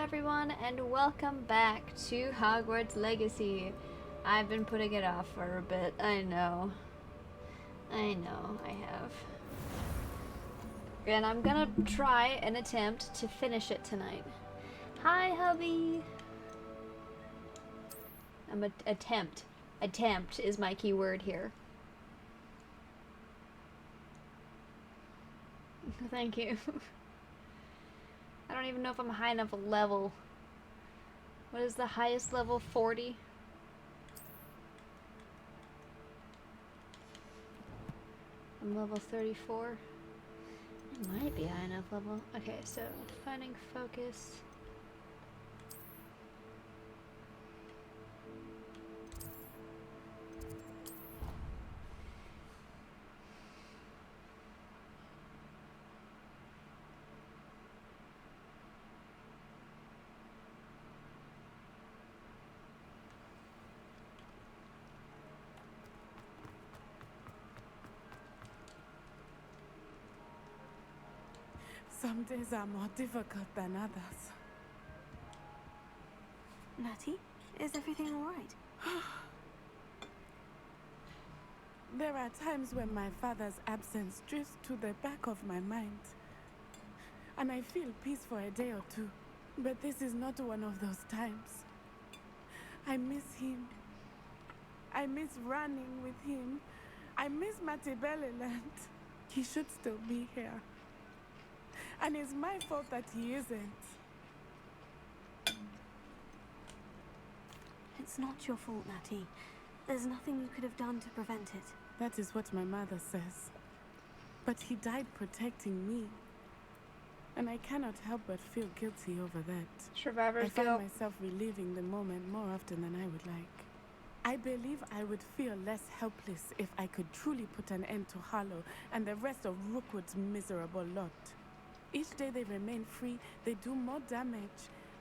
everyone, and welcome back to Hogwarts Legacy. I've been putting it off for a bit. I know, I have. And I'm gonna try and attempt to finish it tonight. Hi, hubby! Attempt is my key word here. Thank you. I don't even know if I'm high enough level. What is the highest level? 40? I'm level 34. It might be high enough level. Okay, so finding focus. Some days are more difficult than others. Natty, is everything all right? There are times when my father's absence drifts to the back of my mind. And I feel peace for a day or two. But this is not one of those times. I miss him. I miss running with him. I miss Mattibeleland. He should still be here. And it's my fault that he isn't. It's not your fault, Natty. There's nothing you could have done to prevent it. That is what my mother says. But he died protecting me. And I cannot help but feel guilty over that. Survivor's I find guilt. myself reliving the moment more often than I would like. I believe I would feel less helpless if I could truly put an end to Harlow and the rest of Rookwood's miserable lot. Each day they remain free, they do more damage,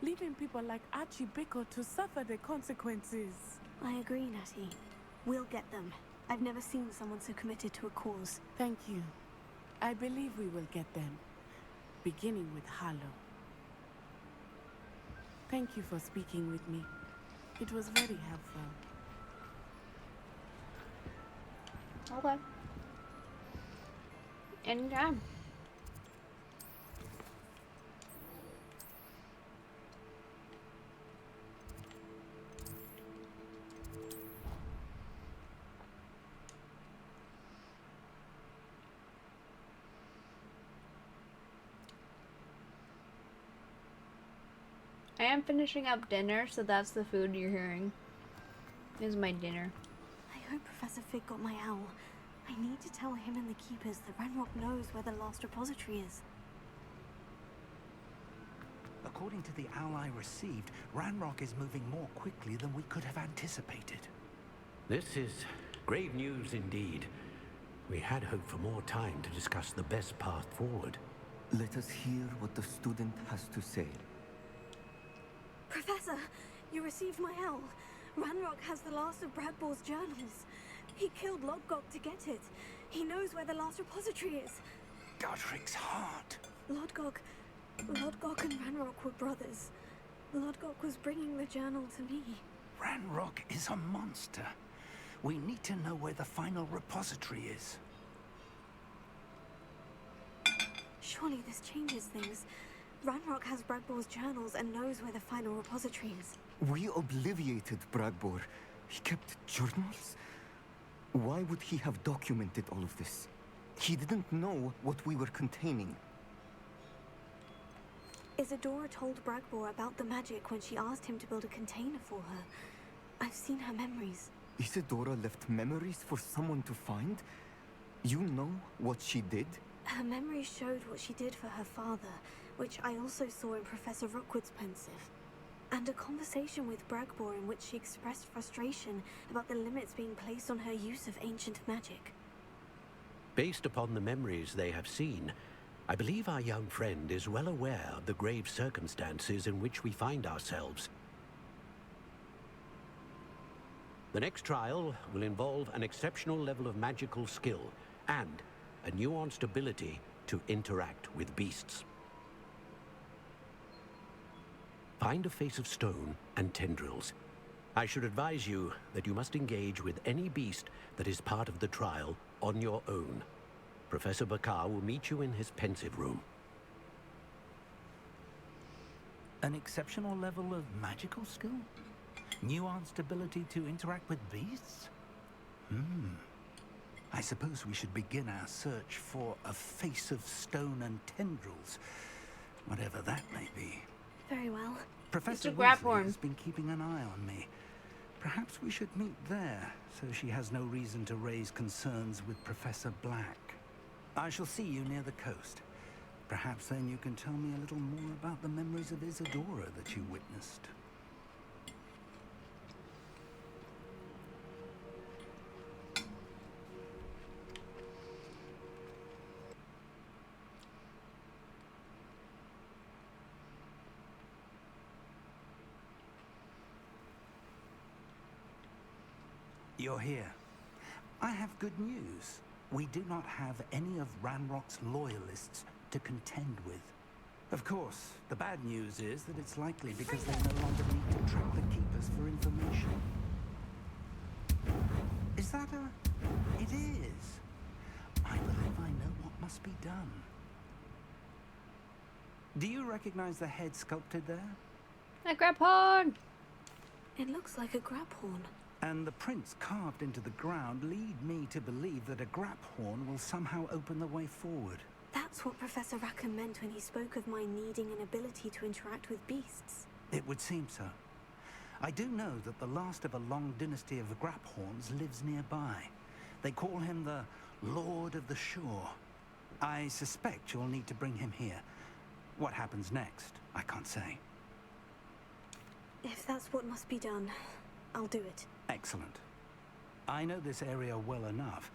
leaving people like Archie Bickle to suffer the consequences. I agree, Natty. We'll get them. I've never seen someone so committed to a cause. Thank you. I believe we will get them, beginning with Harlow. Thank you for speaking with me. It was very helpful. Okay. Anytime. I am finishing up dinner, so that's the food you're hearing. This is my dinner. I hope Professor Fig got my owl. I need to tell him and the Keepers that Ranrock knows where the last repository is. According to the owl I received, Ranrock is moving more quickly than we could have anticipated. This is grave news indeed. We had hoped for more time to discuss the best path forward. Let us hear what the student has to say. Professor, you received my owl. Ranrock has the last of Bradbor's journals. He killed Lodgok to get it. He knows where the last repository is. Godric's heart. Lodgok and Ranrock were brothers. Lodgok was bringing the journal to me. Ranrock is a monster. We need to know where the final repository is. Surely this changes things. Ranrock has Bradbor's journals and knows where the final repository is. We obliviated Bradbor. He kept journals? Why would he have documented all of this? He didn't know what we were containing. Isadora told Bradbor about the magic when she asked him to build a container for her. I've seen her memories. Isadora left memories for someone to find? You know what she did? Her memories showed what she did for her father, which I also saw in Professor Rookwood's pensive. And a conversation with Bragbor in which she expressed frustration about the limits being placed on her use of ancient magic. Based upon the memories they have seen, I believe our young friend is well aware of the grave circumstances in which we find ourselves. The next trial will involve an exceptional level of magical skill and a nuanced ability to interact with beasts. find a face of stone and tendrils. I should advise you that you must engage with any beast that is part of the trial on your own. Professor Bakar will meet you in his pensive room. An exceptional level of magical skill? Nuanced ability to interact with beasts? I suppose we should begin our search for a face of stone and tendrils, whatever that may be. Very well. Professor Mr. Weasley Graphorn. has been keeping an eye on me. Perhaps we should meet there, so she has no reason to raise concerns with Professor Black. I shall see you near the coast. Perhaps then you can tell me a little more about the memories of Isadora that you witnessed. You're here. I have good news. We do not have any of Ranrock's loyalists to contend with. Of course, the bad news is that it's likely because they no longer need to track the Keepers for information. Is that a... It is. I believe I know what must be done. Do you recognize the head sculpted there? A Graphorn! It looks like a graphorn. And the prints carved into the ground lead me to believe that a graphorn will somehow open the way forward. That's what Professor Rackham meant when he spoke of my needing an ability to interact with beasts. It would seem so. I do know that the last of a long dynasty of graphorns lives nearby. They call him the Lord of the Shore. I suspect you'll need to bring him here. What happens next, I can't say. If that's what must be done, I'll do it. Excellent. I know this area well enough.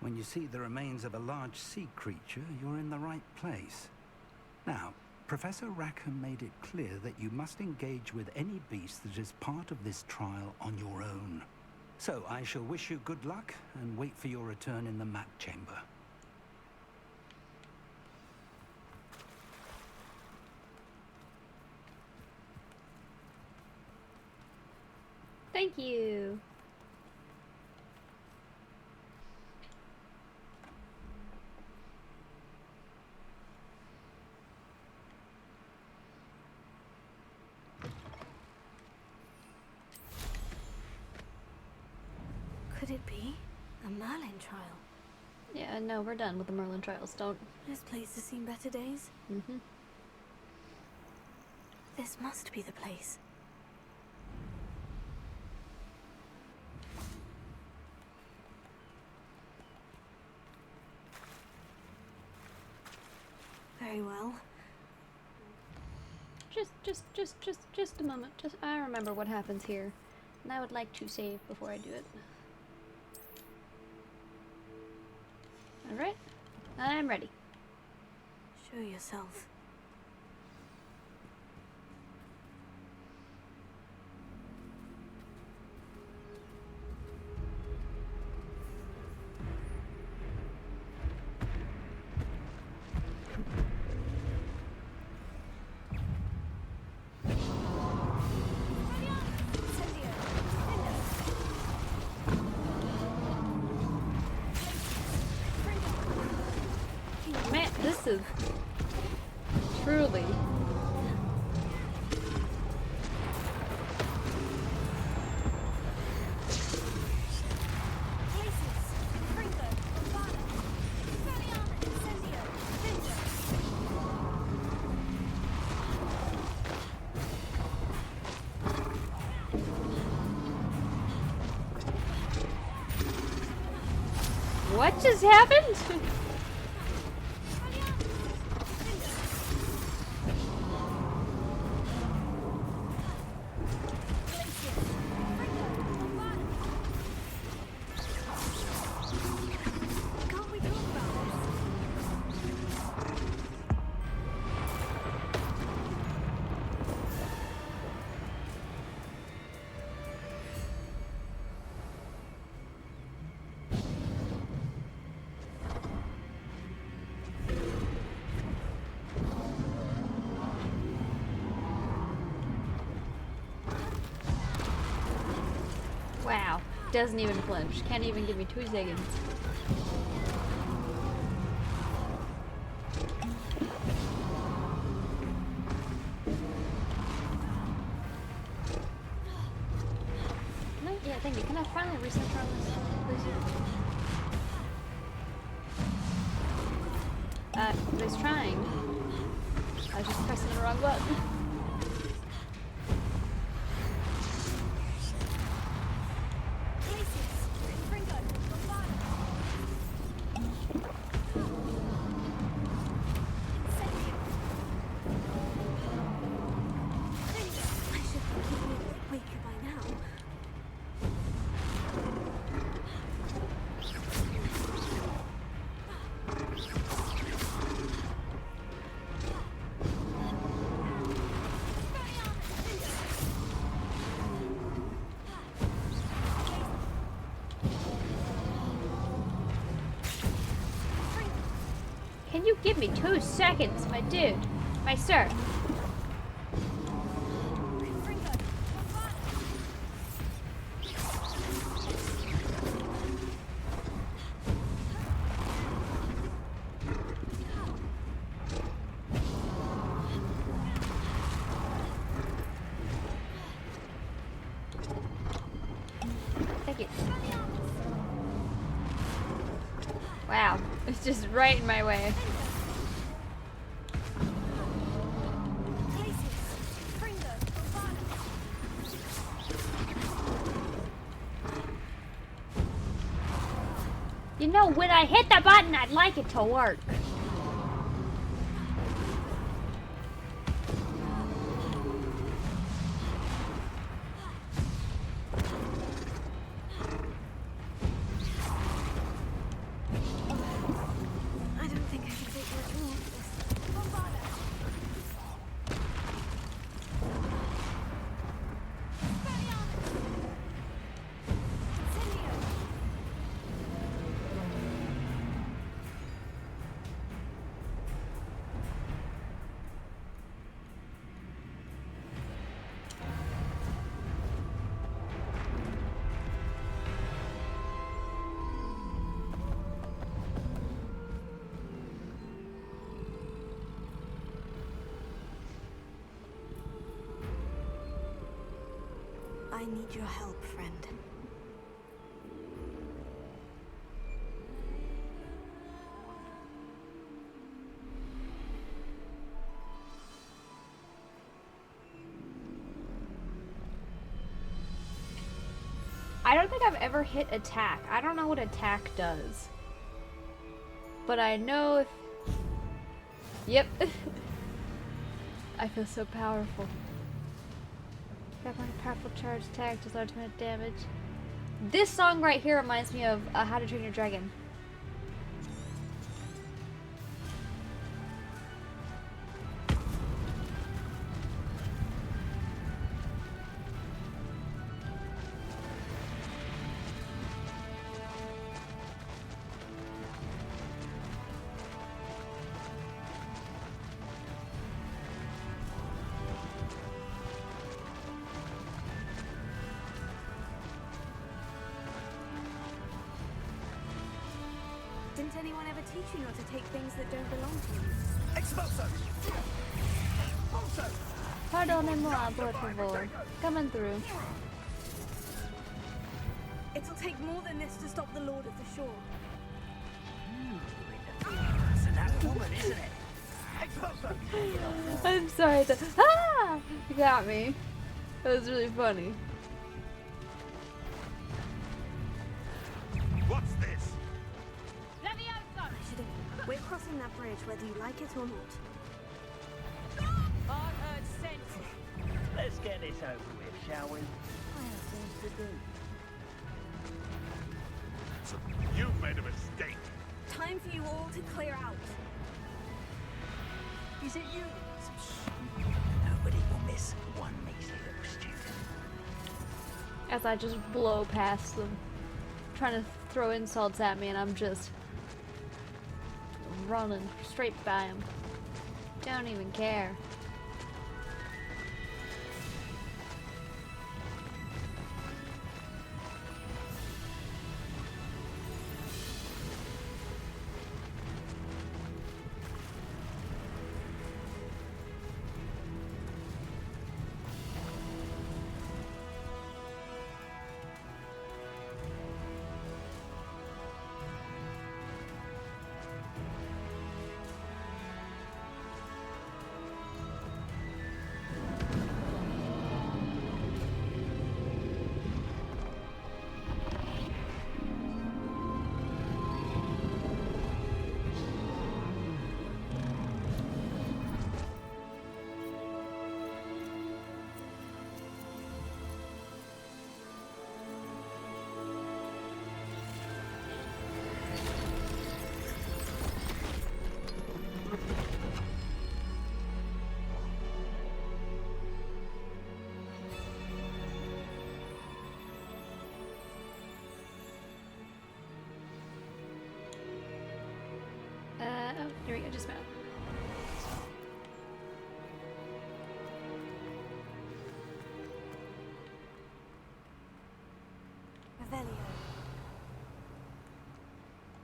When you see the remains of a large sea creature, you're in the right place. Now, Professor Rackham made it clear that you must engage with any beast that is part of this trial on your own. So I shall wish you good luck and wait for your return in the map chamber. Thank you. Could it be a Merlin trial? Yeah, no, we're done with the Merlin trials. Don't. This place has seen better days. This must be the place. Very well. Just a moment. I remember what happens here, and I would like to save before I do it. All right, I'm ready. Show yourself. Man, this is truly. What just happened? Can't we talk about this? Wow. Doesn't even flinch. Can't even give me 2 seconds. Yeah, thank you. Can I finally reset from this, please? I was trying. I was just pressing the wrong button. Can you give me 2 seconds, my dude? My sir. Thank you. Wow, it's just right in my way. You know, when I hit the button, I'd like it to work. I don't think I can take much more of this. I need your help, friend. I don't think I've ever hit attack. I don't know what attack does. But I know if... Yep. I feel so powerful. Got my powerful charge attack, does large amount of damage. This song right here reminds me of How to Train Your Dragon. Didn't anyone ever teach you not to take things that don't belong to you? Expulso! Also! Pardonnez-moi, por favor. Coming through. It'll take more than this to stop the Lord of the Shore. That's that woman, isn't it? Expulso! I'm sorry. Ah! You got me. That was really funny. What's this? We're crossing that bridge whether you like it or not. Let's get this over with, shall we? I have things to do. So you've made a mistake. Time for you all to clear out. Is it you? Nobody will miss one measly little student. As I just blow past them. Trying to throw insults at me and I'm just running straight by him. Don't even care.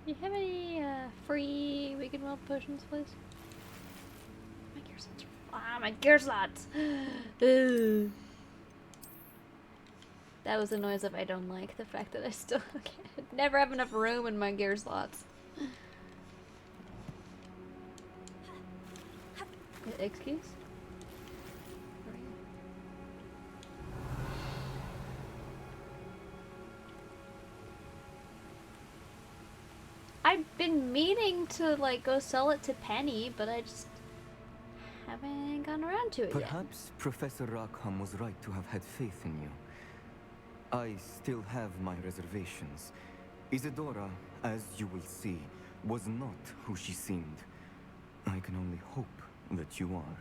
Do you have any free weakened wealth potions, please? My gear slots. My gear slots. Ugh. That was the noise of I don't like the fact that I still never have enough room in my gear slots. Excuse? I've been meaning to like go sell it to Penny, but I just haven't gotten around to it yet. Perhaps Professor Rackham was right to have had faith in you. I still have my reservations. Isadora, as you will see, was not who she seemed. I can only hope that you are.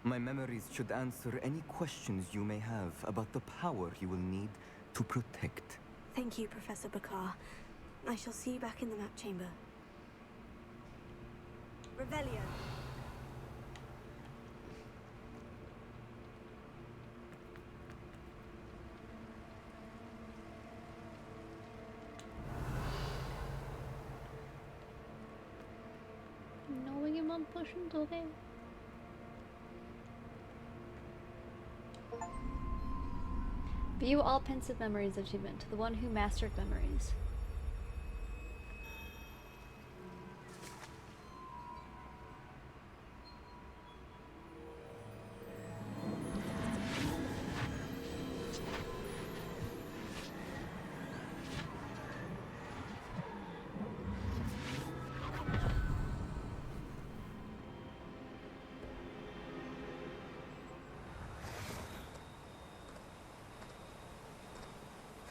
My memories should answer any questions you may have about the power you will need to protect. Thank you, Professor Bakar. I shall see you back in the map chamber. Revelio. No weakened wealth potions, okay. View all pensive memories achievement. The one who mastered memories.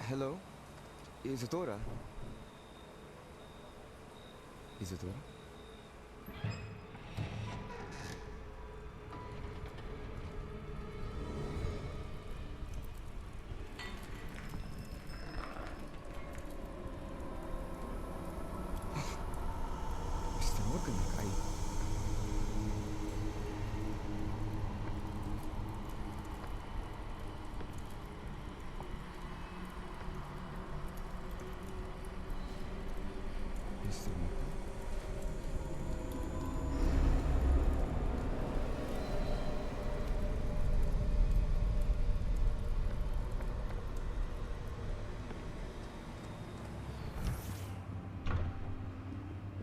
Hello? Isadora? Isadora? Mr. Morgan, Mr. Morgan.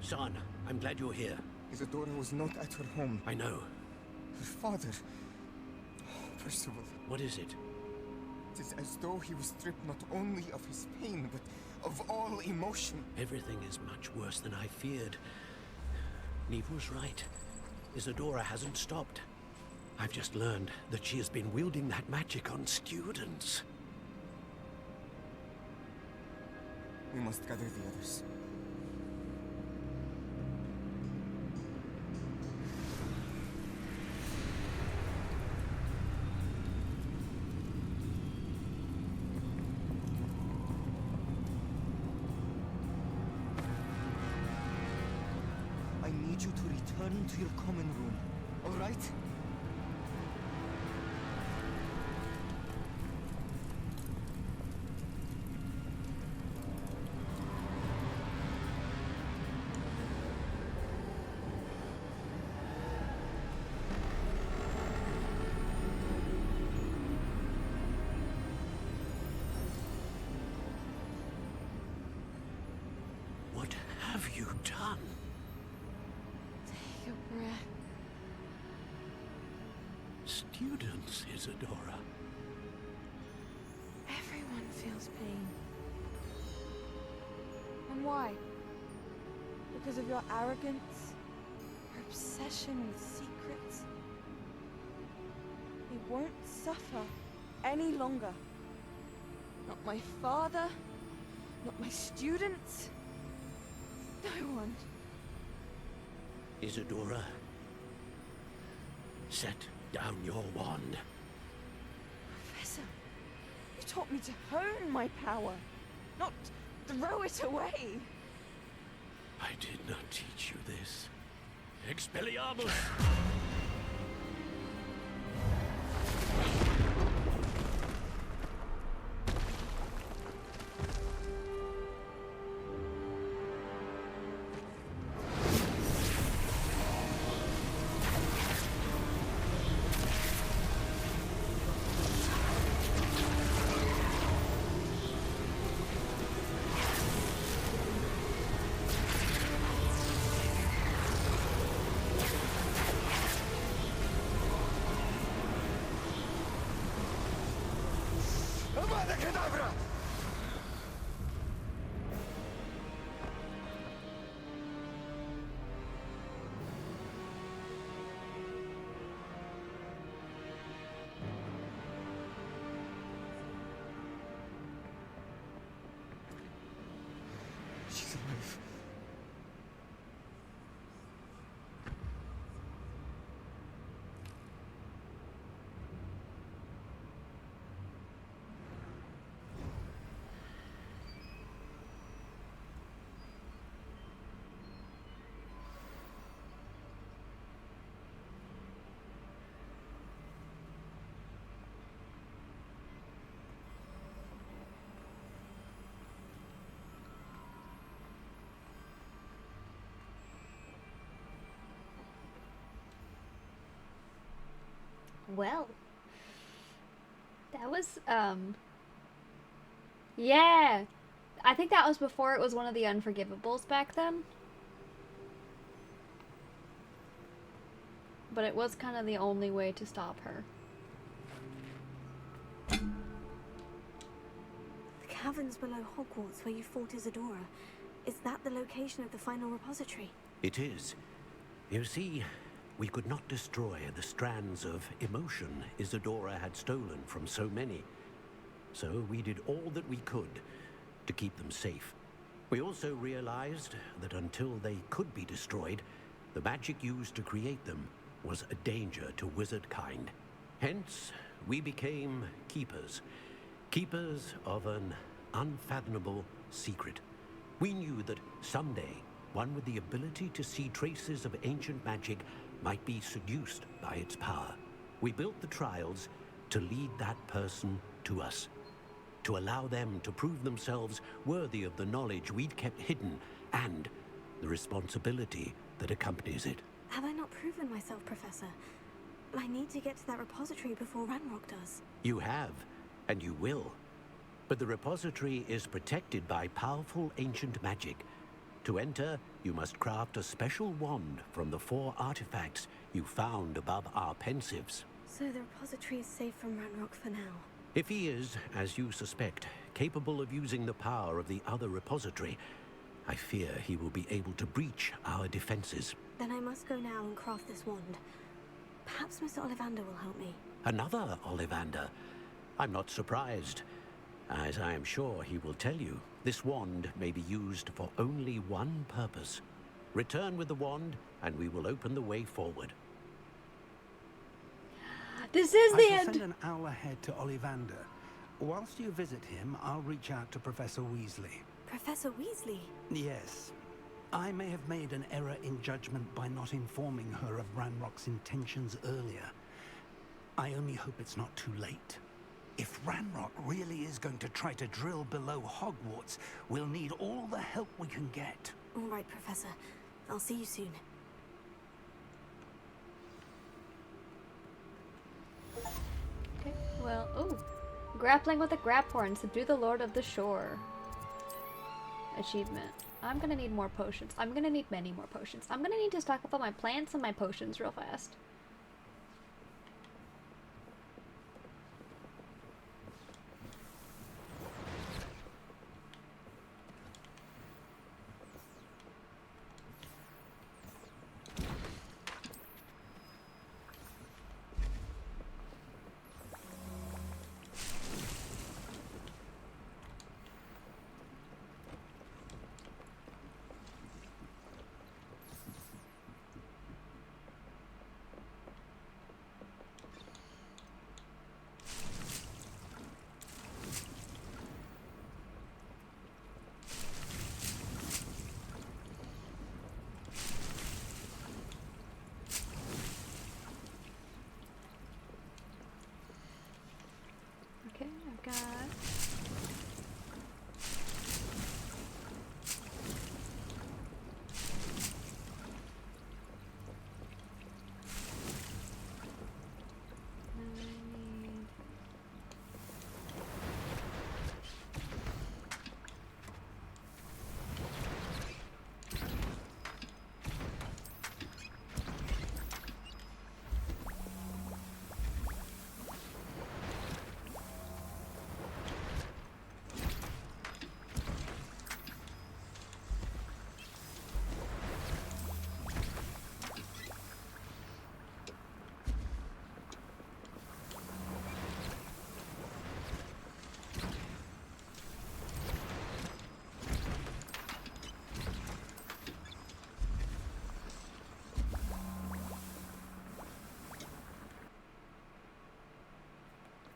Son, I'm glad you're here. Isadora was not at her home. I know. Her father. Oh, Percival. What is it? It is as though he was stripped not only of his pain, but of all emotion. Everything is much worse than I feared. Neve was right. Isadora hasn't stopped. I've just learned that she has been wielding that magic on students. We must gather the others. I need you to return to your common room, all right? What have you done? Take a breath. Students, Isadora. Everyone feels pain. And why? Because of your arrogance? Your obsession with secrets? We won't suffer any longer. Not my father, not my students, no one. Isadora, set down your wand. Professor, you taught me to hone my power, not throw it away. I did not teach you this. Expelliarmus! Well, that was, yeah. I think that was before it was one of the Unforgivables back then. But it was kind of the only way to stop her. The caverns below Hogwarts where you fought Isadora. Is that the location of the final repository? It is. You see, we could not destroy the strands of emotion Isadora had stolen from so many. So we did all that we could to keep them safe. We also realized that until they could be destroyed, the magic used to create them was a danger to wizard kind. Hence, we became keepers. Keepers of an unfathomable secret. We knew that someday, one with the ability to see traces of ancient magic might be seduced by its power. We built the trials to lead that person to us, to allow them to prove themselves worthy of the knowledge we'd kept hidden and the responsibility that accompanies it. Have I not proven myself, Professor? I need to get to that repository before Ranrock does. You have, and you will. But the repository is protected by powerful ancient magic. To enter, you must craft a special wand from the 4 artifacts you found above our pensives. So the repository is safe from Ranrock for now. If he is, as you suspect, capable of using the power of the other repository, I fear he will be able to breach our defenses. Then I must go now and craft this wand. Perhaps Mr. Ollivander will help me. Another Ollivander? I'm not surprised. As I am sure he will tell you, this wand may be used for only one purpose. Return with the wand, and we will open the way forward. This is the I shall end! send an owl ahead to Ollivander. Whilst you visit him, I'll reach out to Professor Weasley. Professor Weasley? Yes. I may have made an error in judgment by not informing her of Ranrock's intentions earlier. I only hope it's not too late. If Ranrock really is going to try to drill below Hogwarts, we'll need all the help we can get. All right, Professor. I'll see you soon. Okay, well, ooh. Grappling with a Graphorn, subdue the Lord of the Shore. Achievement. I'm gonna need more potions. I'm gonna need many more potions. I'm gonna need to stock up on my plants and my potions real fast. Okay, I've got...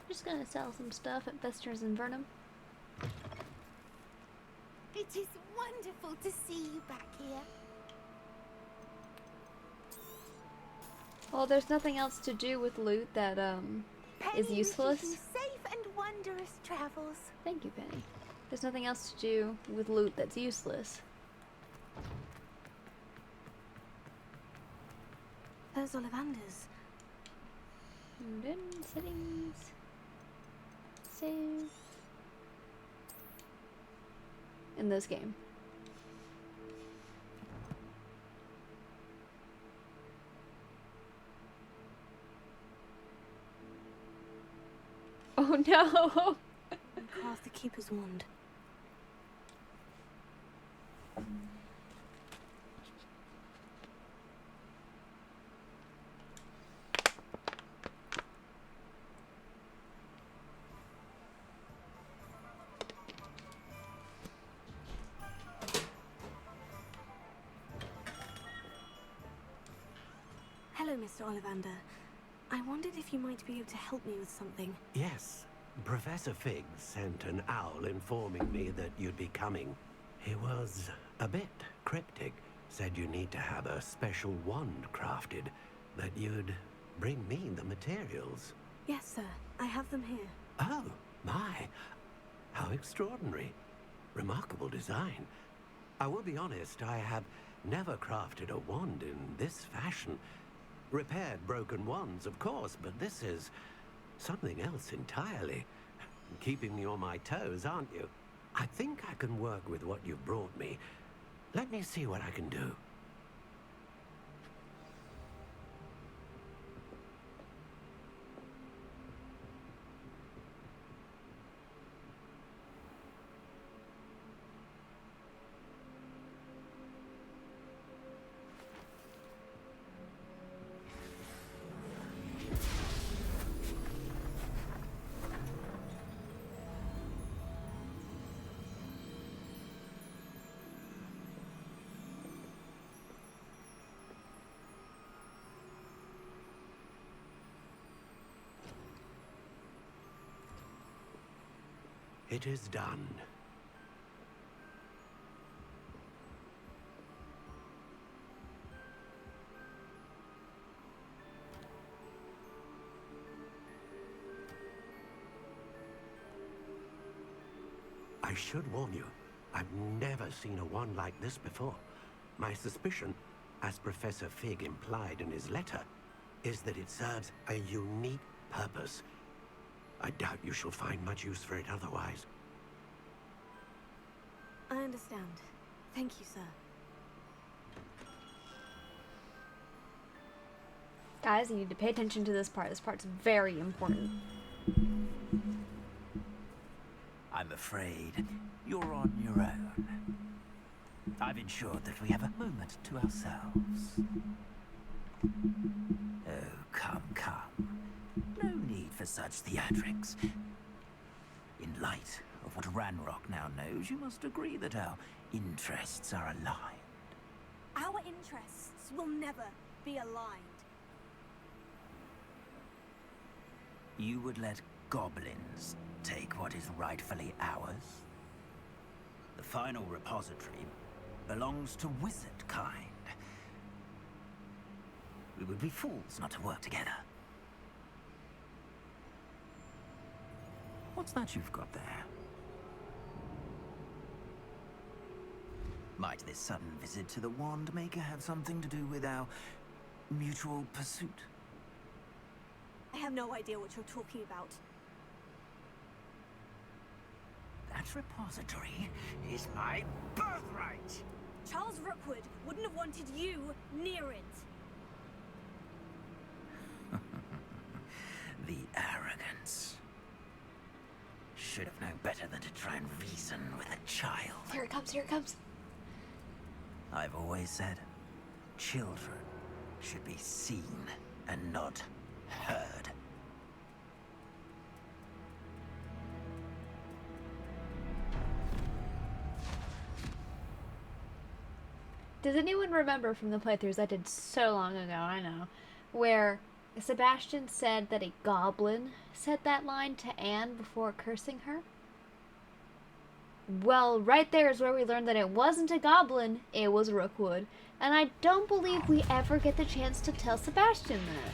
Just gonna sell some stuff at Vester's and Vernum. It is wonderful to see you back here. Well, there's nothing else to do with loot that, Penny is useless. wishes you safe and wondrous travels. Thank you, Penny. There's nothing else to do with loot that's useless. There's Ollivander's. And then settings. Save. In this game. Oh no! Craft the Keeper's Wand. Hello, Mr. Ollivander. I wondered if you might be able to help me with something. Yes, Professor Fig sent an owl informing me that you'd be coming. He was a bit cryptic. Said you need to have a special wand crafted, that you'd bring me the materials. Yes, sir. I have them here. Oh, my. How extraordinary. Remarkable design. I will be honest, I have never crafted a wand in this fashion. Repaired broken wands, of course, but this is something else entirely. Keeping me on my toes, aren't you? I think I can work with what you've brought me. Let me see what I can do. It is done. I should warn you, I've never seen a wand like this before. My suspicion, as Professor Fig implied in his letter, is that it serves a unique purpose. I doubt you shall find much use for it otherwise. I understand. Thank you, sir. Guys, you need to pay attention to this part. This part's very important. I'm afraid you're on your own. I've ensured that we have a moment to ourselves. Oh, come, come. No need for such theatrics. In light of what Ranrock now knows, you must agree that our interests are aligned. Our interests will never be aligned. You would let goblins take what is rightfully ours? The final repository belongs to wizard kind. We would be fools not to work together. What's that you've got there? Might this sudden visit to the Wand Maker have something to do with our mutual pursuit? I have no idea what you're talking about. That repository is my birthright! Charles Rookwood wouldn't have wanted you near it. The arrogance. Should have known better than to try and reason with a child. Here it comes, here it comes. I've always said, children should be seen and not heard. Does anyone remember from the playthroughs I did so long ago, I know, where Sebastian said that a goblin said that line to Anne before cursing her? Well, right there is where we learned that it wasn't a goblin, it was Rookwood. And I don't believe we ever get the chance to tell Sebastian that.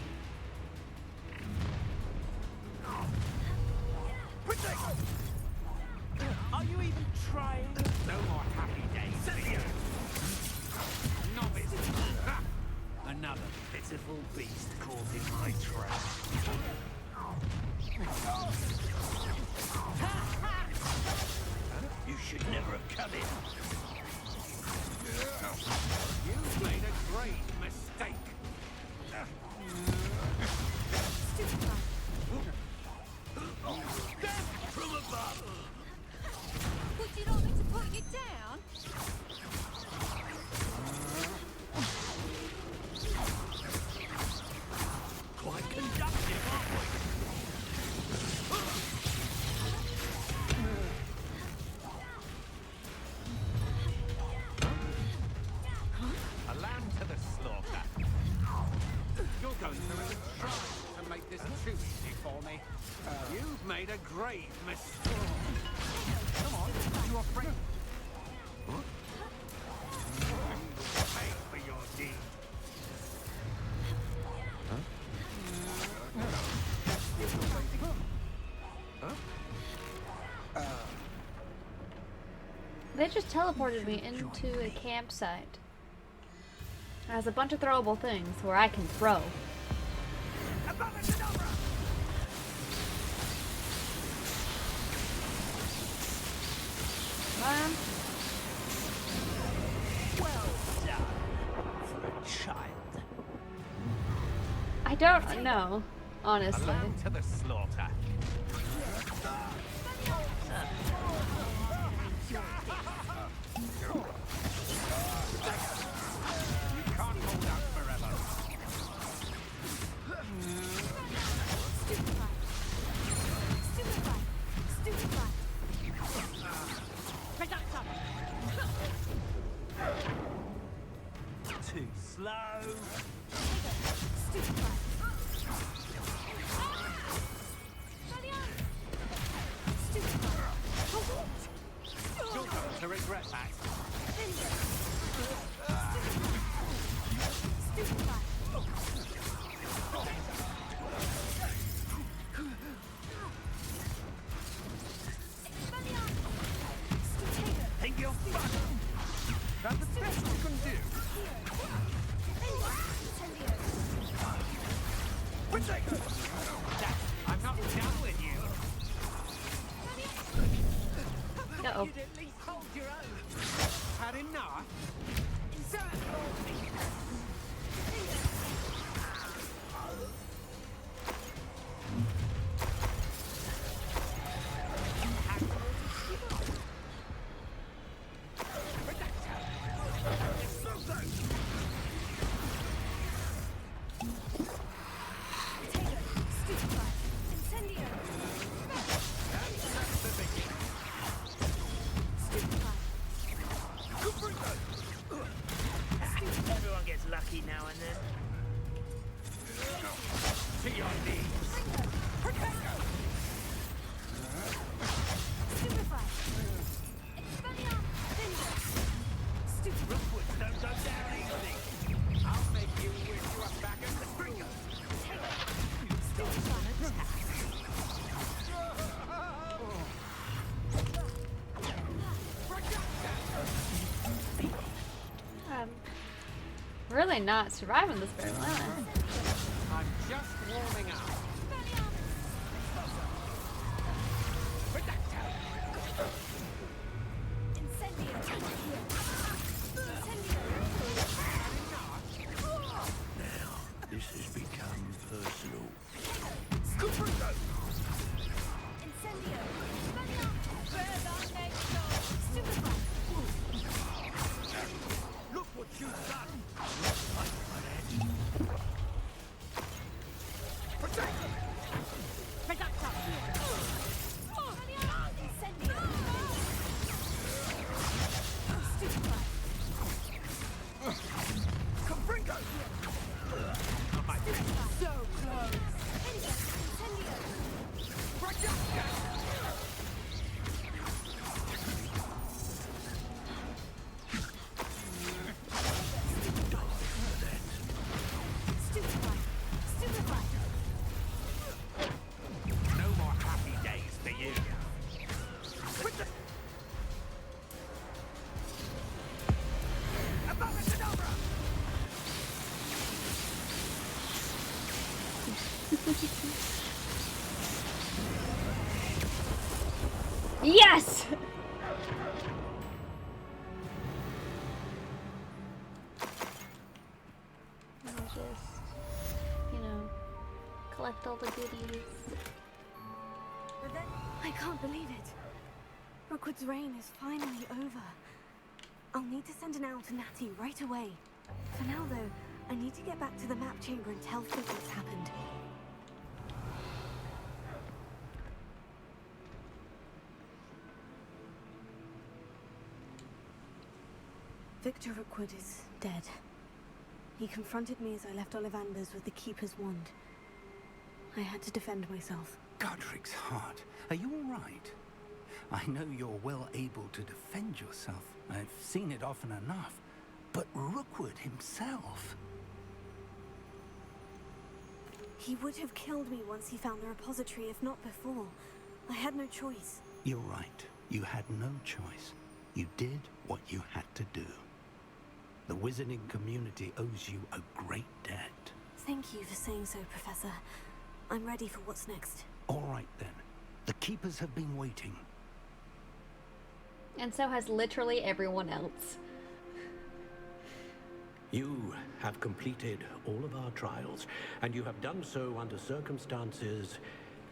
Are you even trying? No more happy days for you. Novice. Another bit pitiful beast caught in my trap. You should never have come in. You've made a great mistake. Death from above! Would you like me to put you down? Quite conductive, aren't we? A lamb to the slaughter. You're going to really try to make this too easy for me. You've made a great mistake. Come on, you are free. Pay for your deed. They just teleported me into a campsite. It has a bunch of throwable things where I can throw. Well done for a child. I don't know, A honestly. lamb to the slaughter. You can't hold out forever. Too slow. You're going to regret that. Think you're fun. That's the best you can do. Dad, I'm not done with you. Uh-oh. You'd at least hold your own. Had enough? Everyone gets lucky now and then. To your knees. Rookwards don't go down easy. I'll make you wish you were back at the trigger. You start an attack. Really not surviving this very well. I'm just warming up. This has become personal. Look what you've done. No more happy days for you. Yes! I'll just, you know, collect all the goodies. I can't believe it. Rookwood's reign is finally over. I'll need to send an owl to Natty right away. For now, though, I need to get back to the map chamber and tell Fig what's happened. Victor Rookwood is dead. He confronted me as I left Ollivanders with the Keeper's wand. I had to defend myself. Godric's heart, are you all right? I know you're well able to defend yourself. I've seen it often enough. But Rookwood himself... He would have killed me once he found the repository, if not before. I had no choice. You're right. You had no choice. You did what you had to do. The wizarding community owes you a great debt. Thank you for saying so, Professor. I'm ready for what's next. All right, then. The Keepers have been waiting. And so has literally everyone else. You have completed all of our trials, and you have done so under circumstances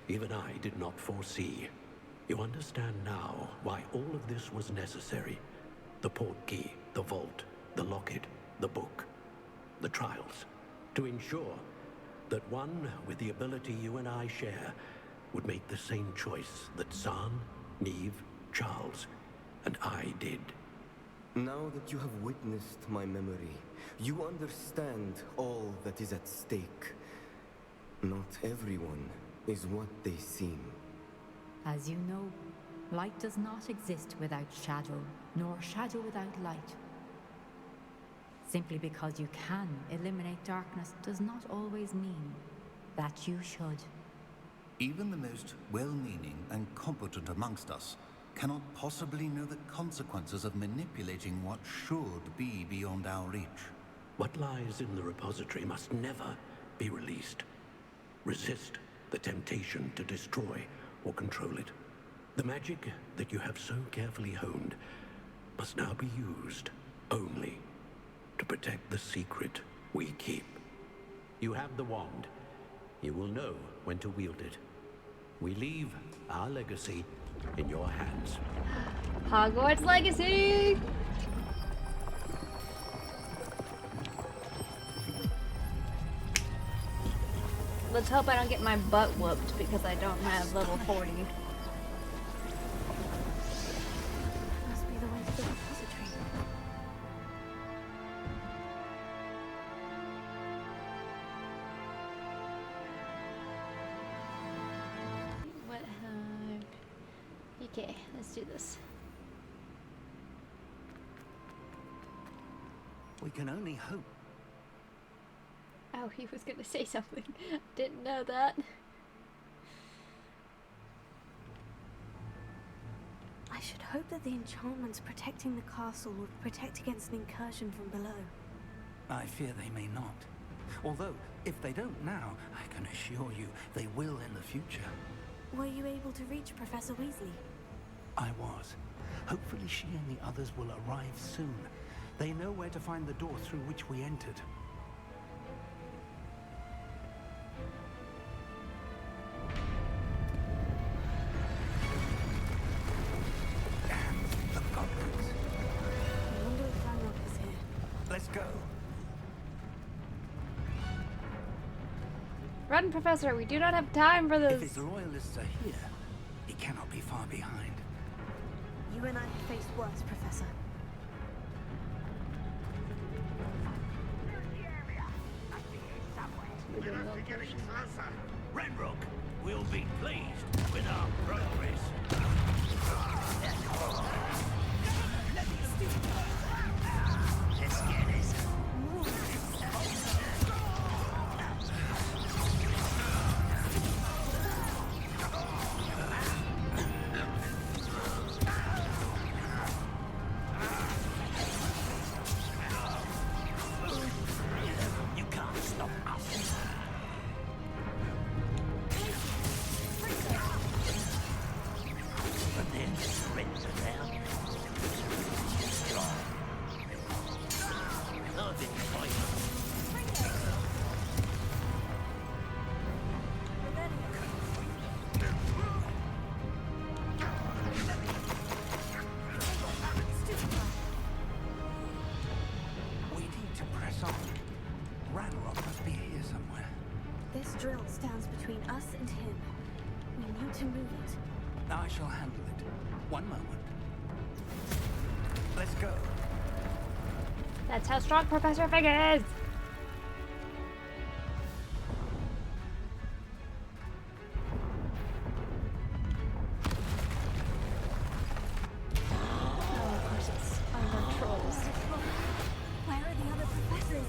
even I did not foresee. You understand now why all of this was necessary. The portkey, the vault, the locket, the book, the trials. To ensure that one with the ability you and I share would make the same choice that Zahn, Neve, Charles, and I did. Now that you have witnessed my memory, you understand all that is at stake. Not everyone is what they seem. As you know, light does not exist without shadow, nor shadow without light. Simply because you can eliminate darkness does not always mean that you should. Even the most well-meaning and competent amongst us cannot possibly know the consequences of manipulating what should be beyond our reach. What lies in the repository must never be released. Resist the temptation to destroy or control it. The magic that you have so carefully honed must now be used only to protect the secret we keep. You have the wand. You will know when to wield it. We leave our legacy in your hands. Hogwarts Legacy! Let's hope I don't get my butt whooped because I don't have level 40. Must be the way to the repository. What? Okay, let's do this. We can only hope. Oh, he was gonna say something. Didn't know that. I should hope that the enchantments protecting the castle will protect against an incursion from below. I fear they may not. Although, if they don't now, I can assure you they will in the future. Were you able to reach Professor Weasley? I was. Hopefully she and the others will arrive soon. They know where to find the door through which we entered. And the goblins. I wonder if Ranrock is here. Let's go. Run, Professor, we do not have time for this. If his loyalists are here, he cannot be far behind. You and I have faced worse, Professor. Ranrock will be pleased with our progress. Let's get it. You can't stop us. We need to press on. Ranrock must be here somewhere. This drill stands between us and him. We need to move it. I shall handle it. One moment. Let's go. That's how strong Professor Fig is! Oh, of course it's armored trolls. Where are the other professors?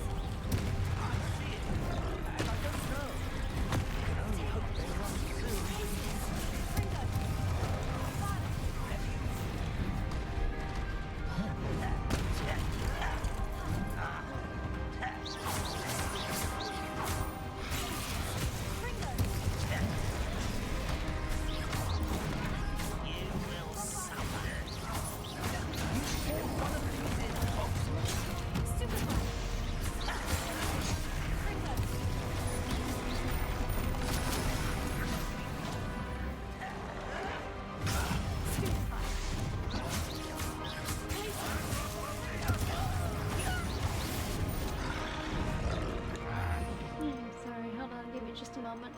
Sorry, hold on, give me just a moment.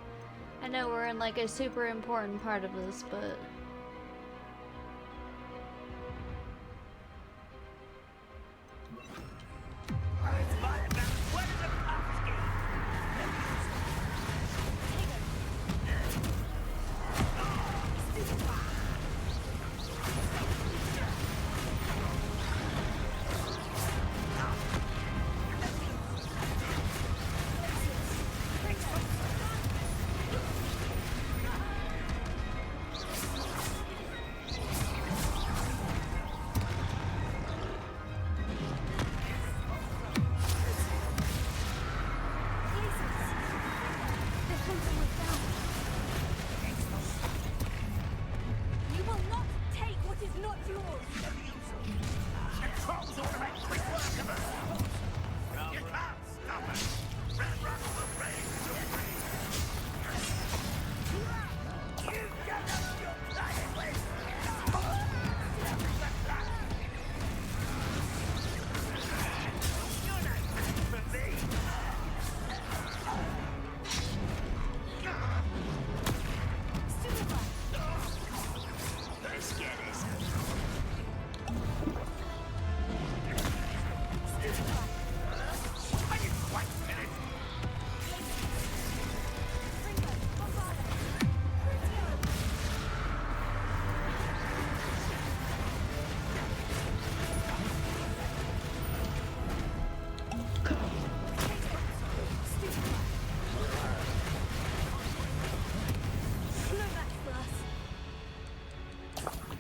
I know we're in like a super important part of this, but... You will not take what is not yours.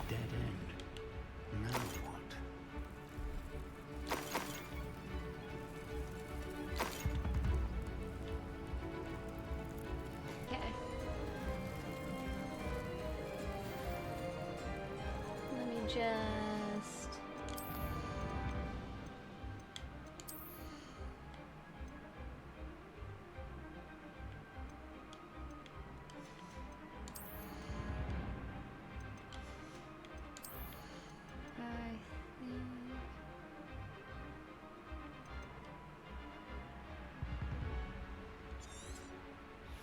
Dead end. Now what? Okay. Let me just... I think...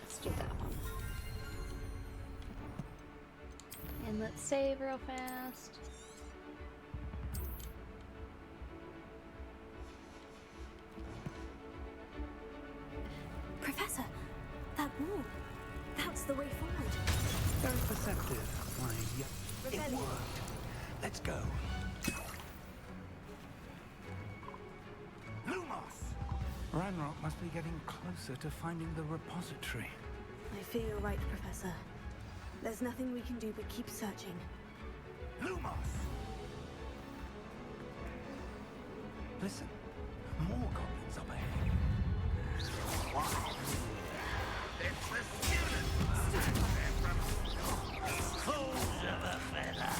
Let's do that one. And let's save real fast. Professor, that wall. That's the way forward. Very perceptive. Why, yeah, it worked. Let's go. Lumos! Ranrock must be getting closer to finding the repository. I fear you're right, Professor. There's nothing we can do but keep searching. Lumos! Listen, more goblins up ahead. It's the student! Fools of a feather!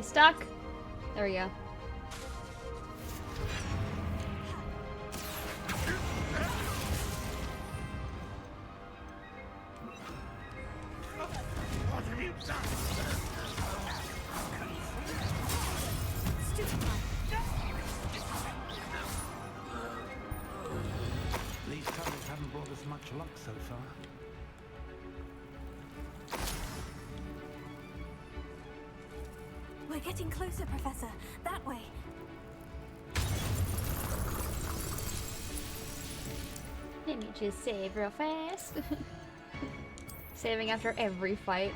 stuck? There we go. What have you done? These tunnels haven't brought us much luck so far. We're getting closer, Professor. That way. Let me just save real fast. Saving after every fight.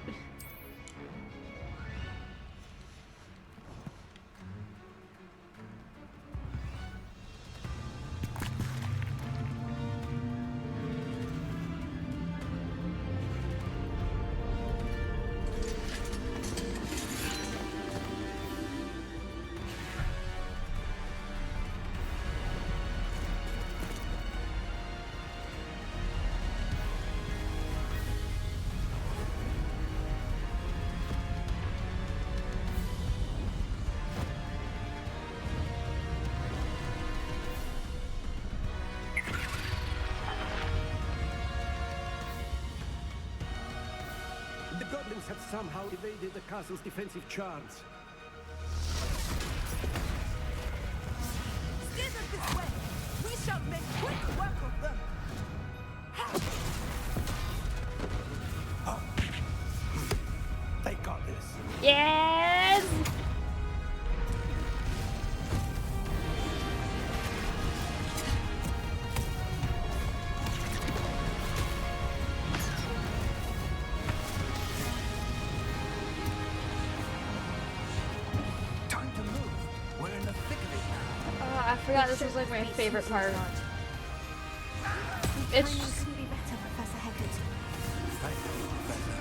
The goblins have somehow evaded the castle's defensive charms. Steer them this way. We shall make quick work of them. They got this. Yes! Time to move. We're in the thick of it now. Oh, I forgot this was like my favorite part. It's Timing just... couldn't be better, Professor Hecat. Thank you, Professor.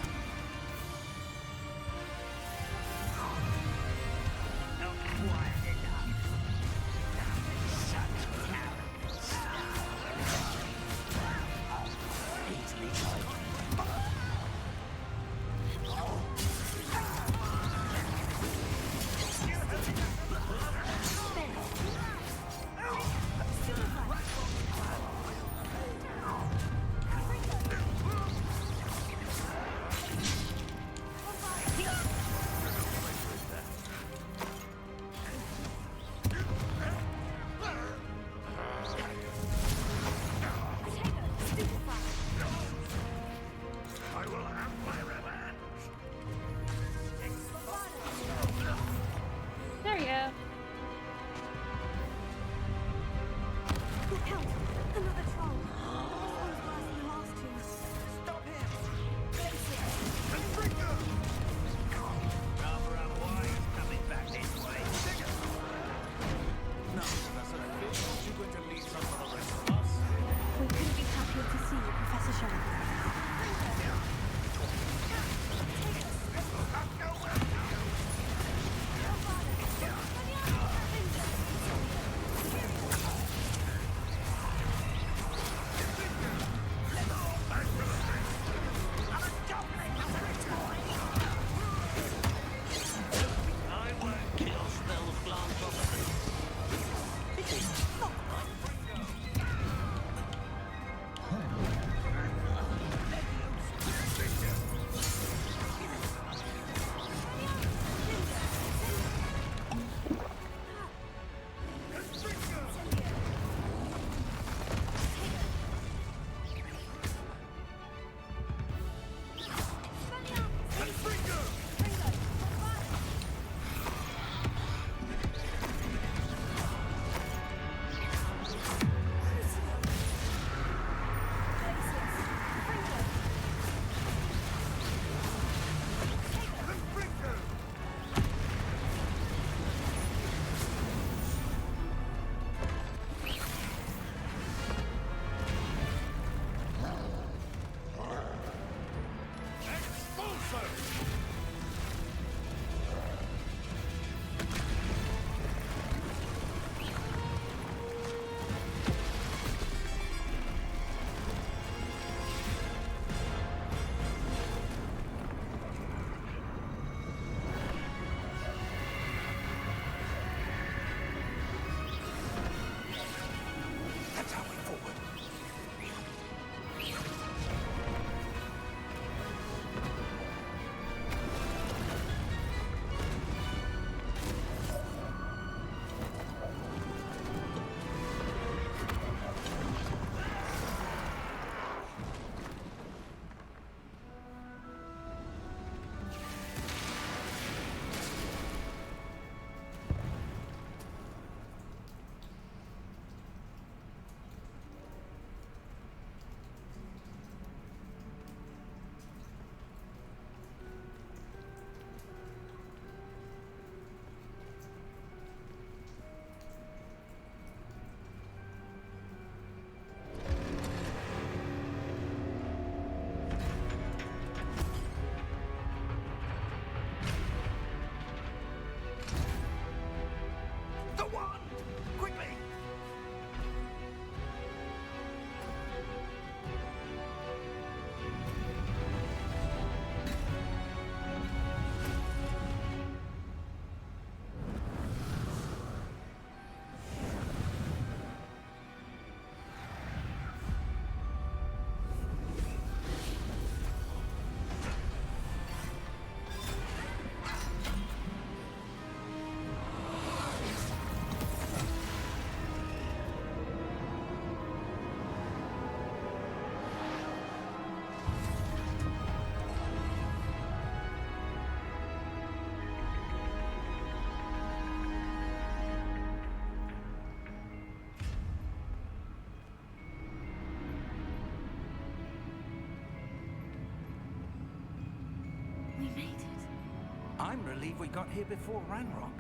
believe we got here before Ranrock.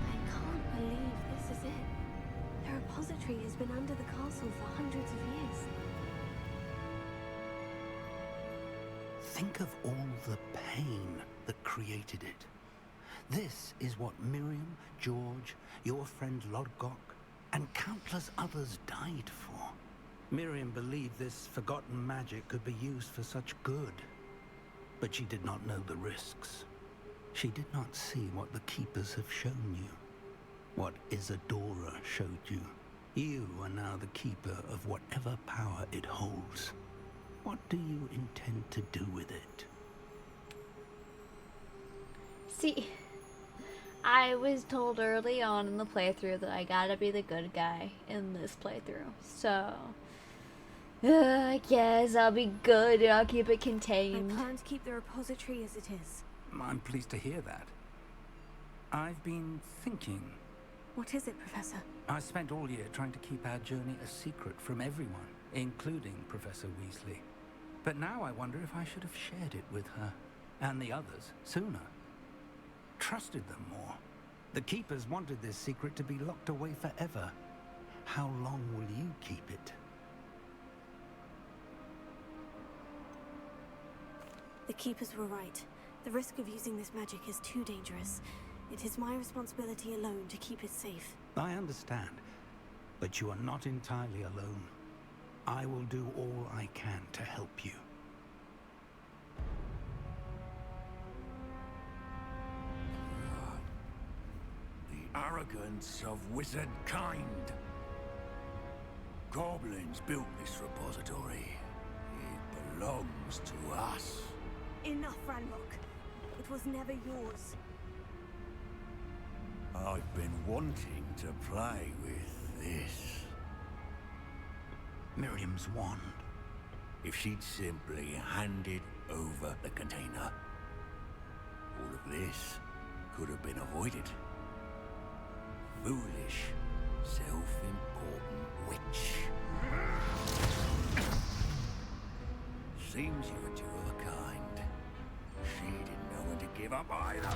I can't believe this is it. The repository has been under the castle for hundreds of years. Think of all the pain that created it. This is what Miriam, George, your friend Lodgok, and countless others died for. Miriam believed this forgotten magic could be used for such good. But she did not know the risks. She did not see what the Keepers have shown you. What Isadora showed you. You are now the Keeper of whatever power it holds. What do you intend to do with it? See, I was told early on in the playthrough that I gotta be the good guy in this playthrough. So, I guess I'll be good and I'll keep it contained. I plan to keep the repository as it is. I'm pleased to hear that. I've been thinking. What is it, Professor? I spent all year trying to keep our journey a secret from everyone, including Professor Weasley. But now I wonder if I should have shared it with her, and the others, sooner. Trusted them more. The Keepers wanted this secret to be locked away forever. How long will you keep it? The Keepers were right. The risk of using this magic is too dangerous. It is my responsibility alone to keep it safe. I understand, but you are not entirely alone. I will do all I can to help you. The arrogance of wizard kind. Goblins built this repository. It belongs to us. Enough, Ranrock. It was never yours. I've been wanting to play with this. Miriam's wand. If she'd simply handed over the container, all of this could have been avoided. Foolish, self-important witch. Seems you were two of a kind. She didn't know when to give up either.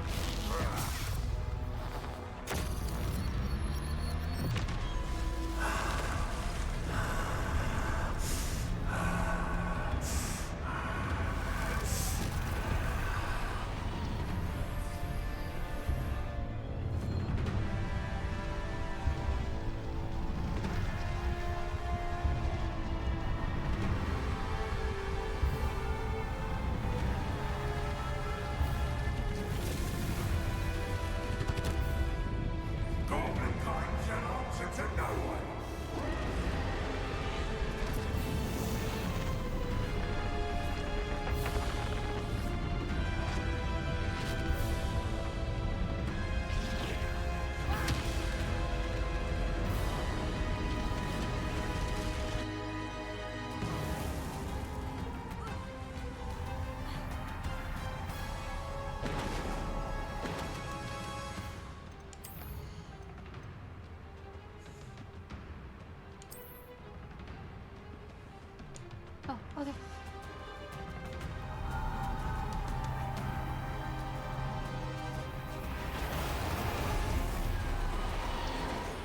Oh, okay.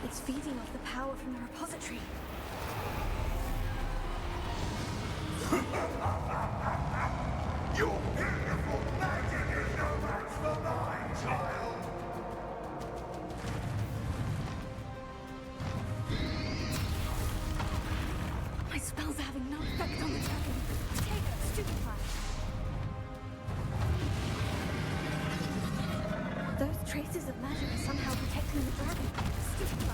It's feeding off the power from the repository. Your beautiful magic is no match for mine, child! My spells are having no effect on the dragon. Take it, stupid Those traces of magic are somehow protecting the dragon. Stupid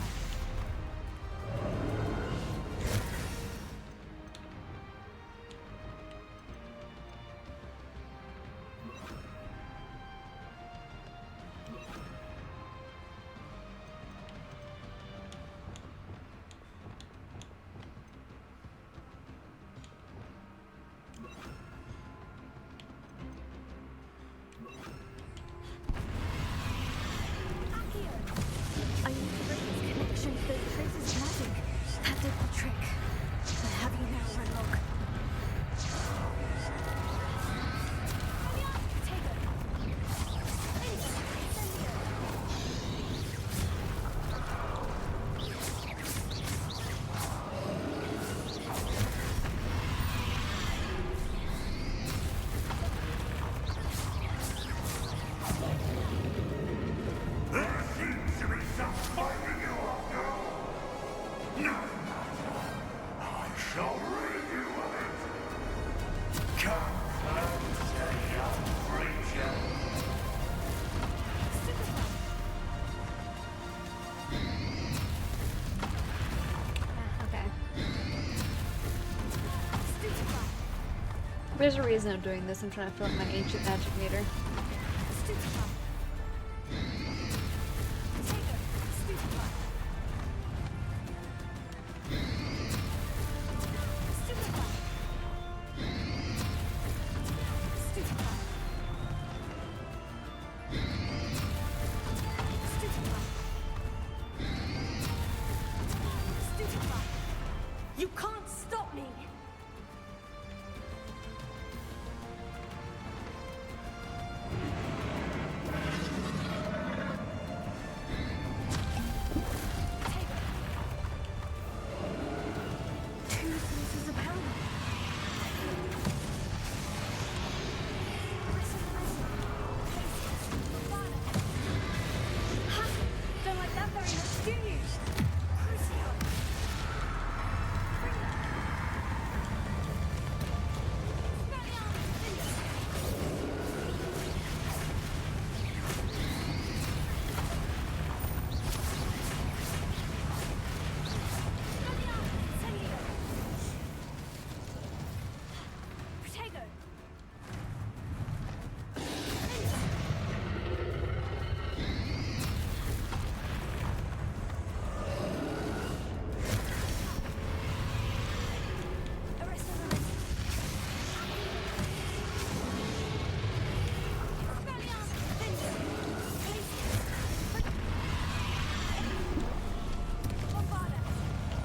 I need to break this connection. No matter. I shall rid you of it. Come close, young creature. Okay. There's a reason I'm doing this. I'm trying to fill up my ancient magic meter. You can't stop me! Two pieces of helmet. Ha! Don't like that very much, do you?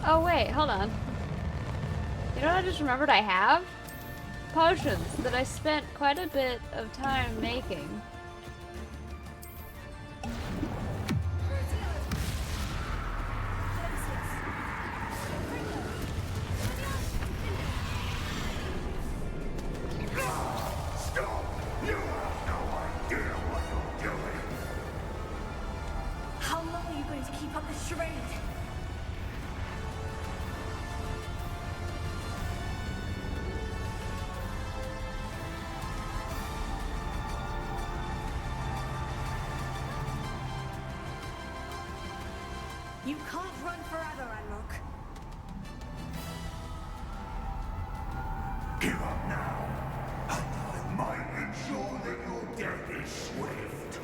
Oh wait, hold on. You know what I just remembered I have? Potions that I spent quite a bit of time making. Stop! You have no idea what you're doing. How long are you going to keep up this charade? You can't run forever, Ranrock. Give up now, and I might ensure that your death is swift.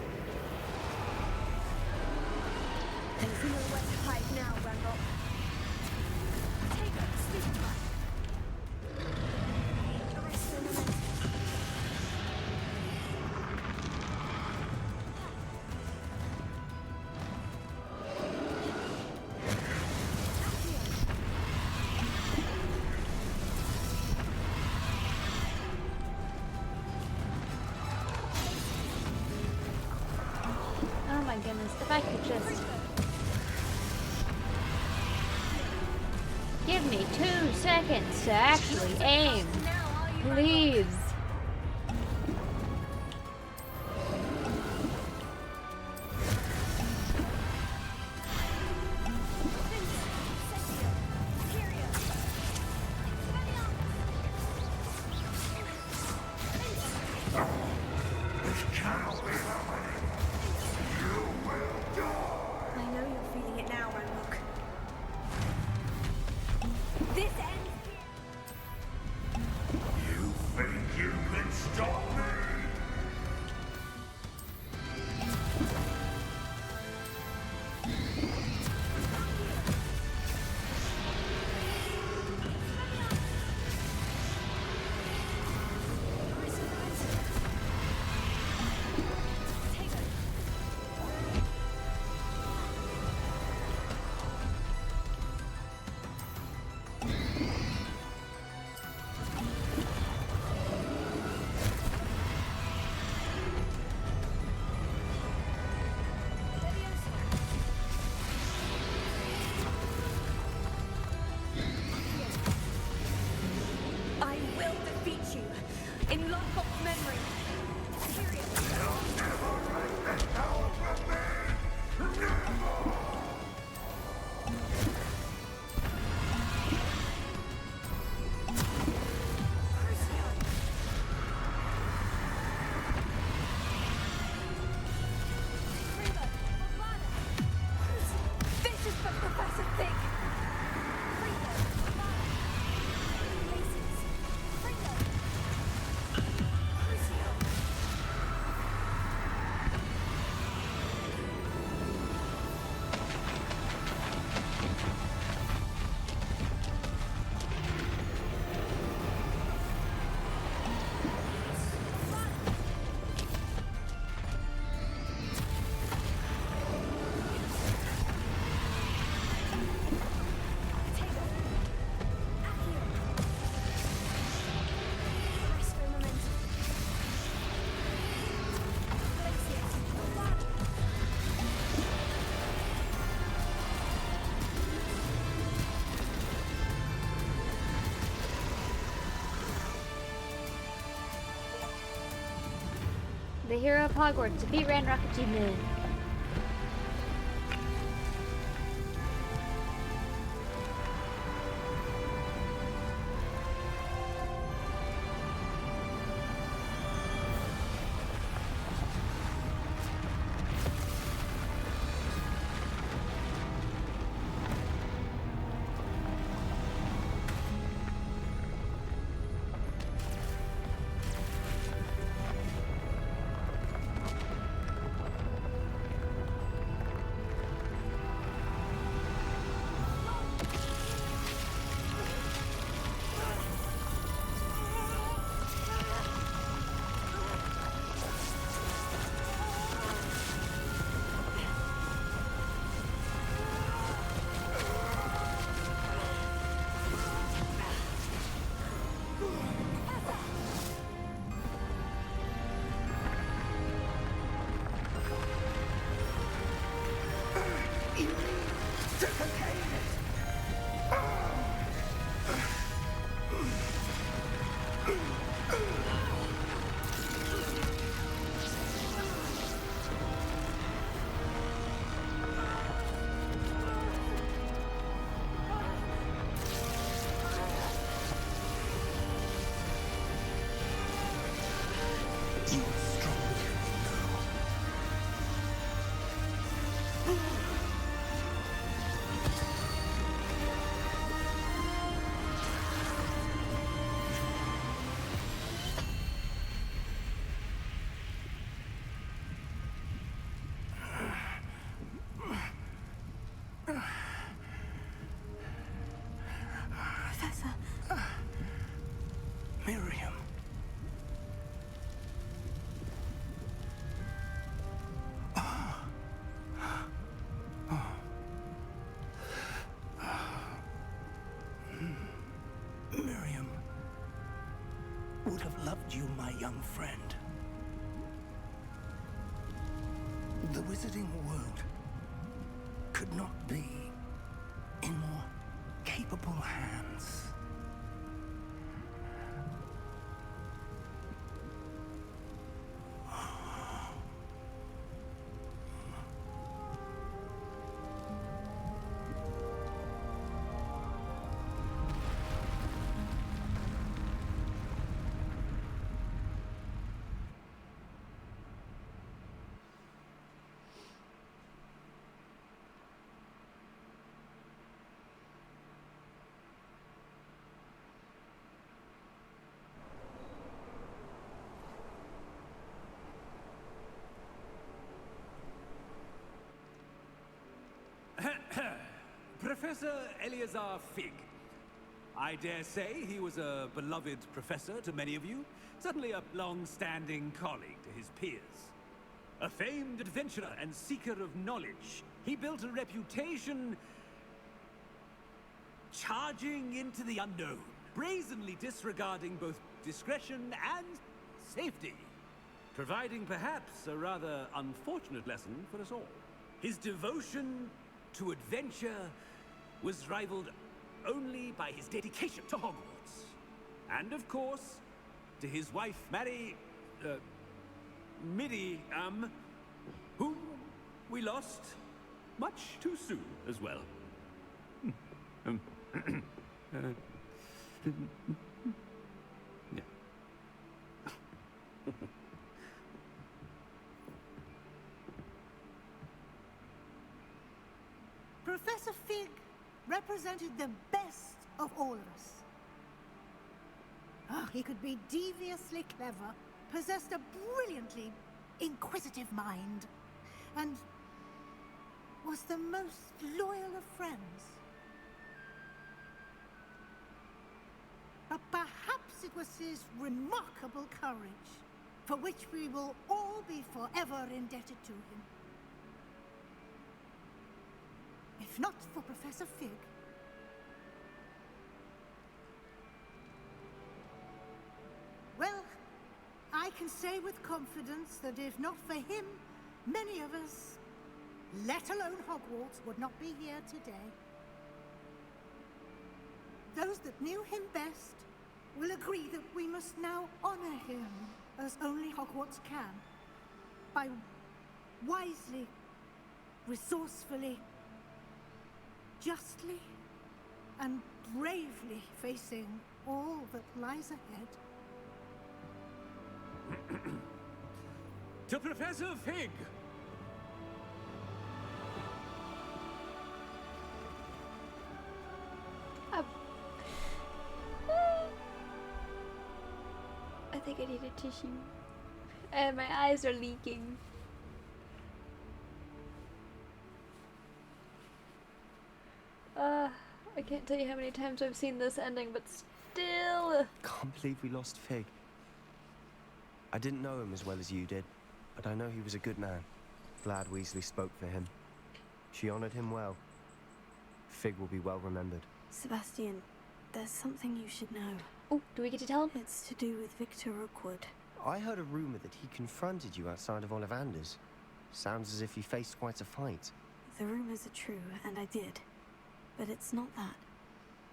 There's nowhere to hide now, Ranrock. Take it, speak. The rest of the Oh my goodness, if I could just... Give me 2 seconds to actually aim. Please. This cannot be happening. You will die. I know you're feeling it now, Ranrock. This ends. You think you The hero of Hogwarts, defeat Ranrock achievement. Professor. Miriam. Miriam would have loved you, my young friend. The wizarding world could not be in more capable hands. Professor Eleazar Fig. I dare say he was a beloved professor to many of you, certainly a long-standing colleague to his peers. A famed adventurer and seeker of knowledge, he built a reputation charging into the unknown, brazenly disregarding both discretion and safety, providing perhaps a rather unfortunate lesson for us all. His devotion to adventure was rivaled only by his dedication to Hogwarts. And of course, to his wife, Miriam, whom we lost much too soon as well. Yeah. Professor Fig represented the best of all of us. Oh, he could be deviously clever, possessed a brilliantly inquisitive mind, and was the most loyal of friends. But perhaps it was his remarkable courage, for which we will all be forever indebted to him. If not for Professor Fig, well, I can say with confidence that if not for him, many of us, let alone Hogwarts, would not be here today. Those that knew him best will agree that we must now honor him as only Hogwarts can, by wisely, resourcefully, justly, and bravely facing all that lies ahead. To Professor Fig! I think I need a tissue. And my eyes are leaking. I can't tell you how many times I've seen this ending, but still. Can't believe we lost Fig. I didn't know him as well as you did, but I know he was a good man. Glad Weasley spoke for him. She honored him well. Fig will be well remembered. Sebastian, there's something you should know. Oh, do we get to tell him? It's to do with Victor Rookwood. I heard a rumor that he confronted you outside of Ollivander's. Sounds as if he faced quite a fight. The rumors are true, and I did. But it's not that.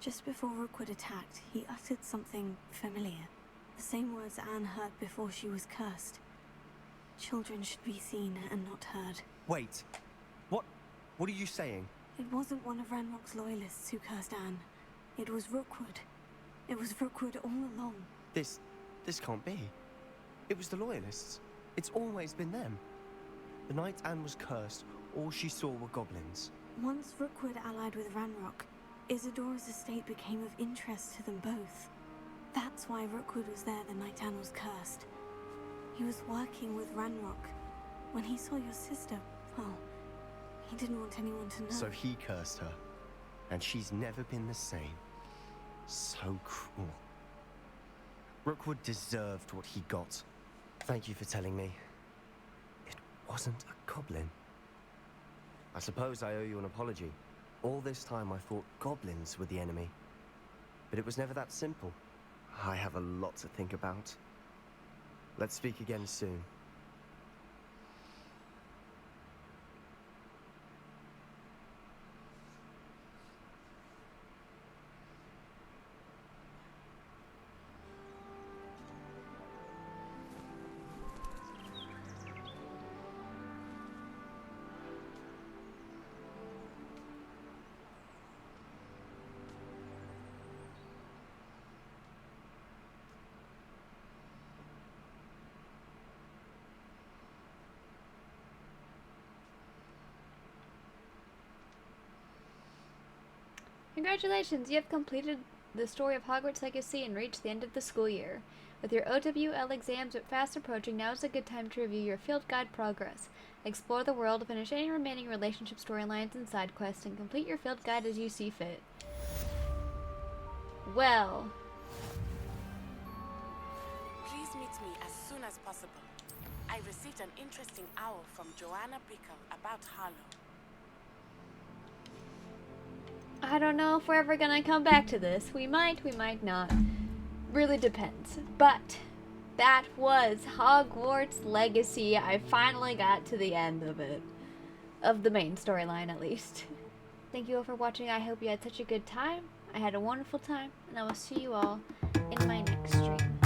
Just before Rookwood attacked, he uttered something familiar. The same words Anne heard before she was cursed. Children should be seen and not heard. Wait. What are you saying? It wasn't one of Ranrock's loyalists who cursed Anne. It was Rookwood. It was Rookwood all along. This can't be. It was the Loyalists. It's always been them. The night Anne was cursed, all she saw were goblins. Once Rookwood allied with Ranrock, Isadora's estate became of interest to them both. That's why Rookwood was there the night Anne was cursed. He was working with Ranrock. When he saw your sister, well, he didn't want anyone to know. So he cursed her, and she's never been the same. So cruel. Rookwood deserved what he got. Thank you for telling me. It wasn't a goblin. I suppose I owe you an apology. All this time I thought goblins were the enemy. But it was never that simple. I have a lot to think about. Let's speak again soon. Congratulations, you have completed the story of Hogwarts Legacy and reached the end of the school year. With your OWL exams fast approaching, now is a good time to review your field guide progress. Explore the world, finish any remaining relationship storylines and side quests, and complete your field guide as you see fit. Well. Please meet me as soon as possible. I received an interesting owl from Joanna Bickle about Harlow. I don't know if we're ever gonna come back to this. We might not. Really depends. But that was Hogwarts Legacy. I finally got to the end of it. Of the main storyline, at least. Thank you all for watching. I hope you had such a good time. I had a wonderful time, and I will see you all in my next stream.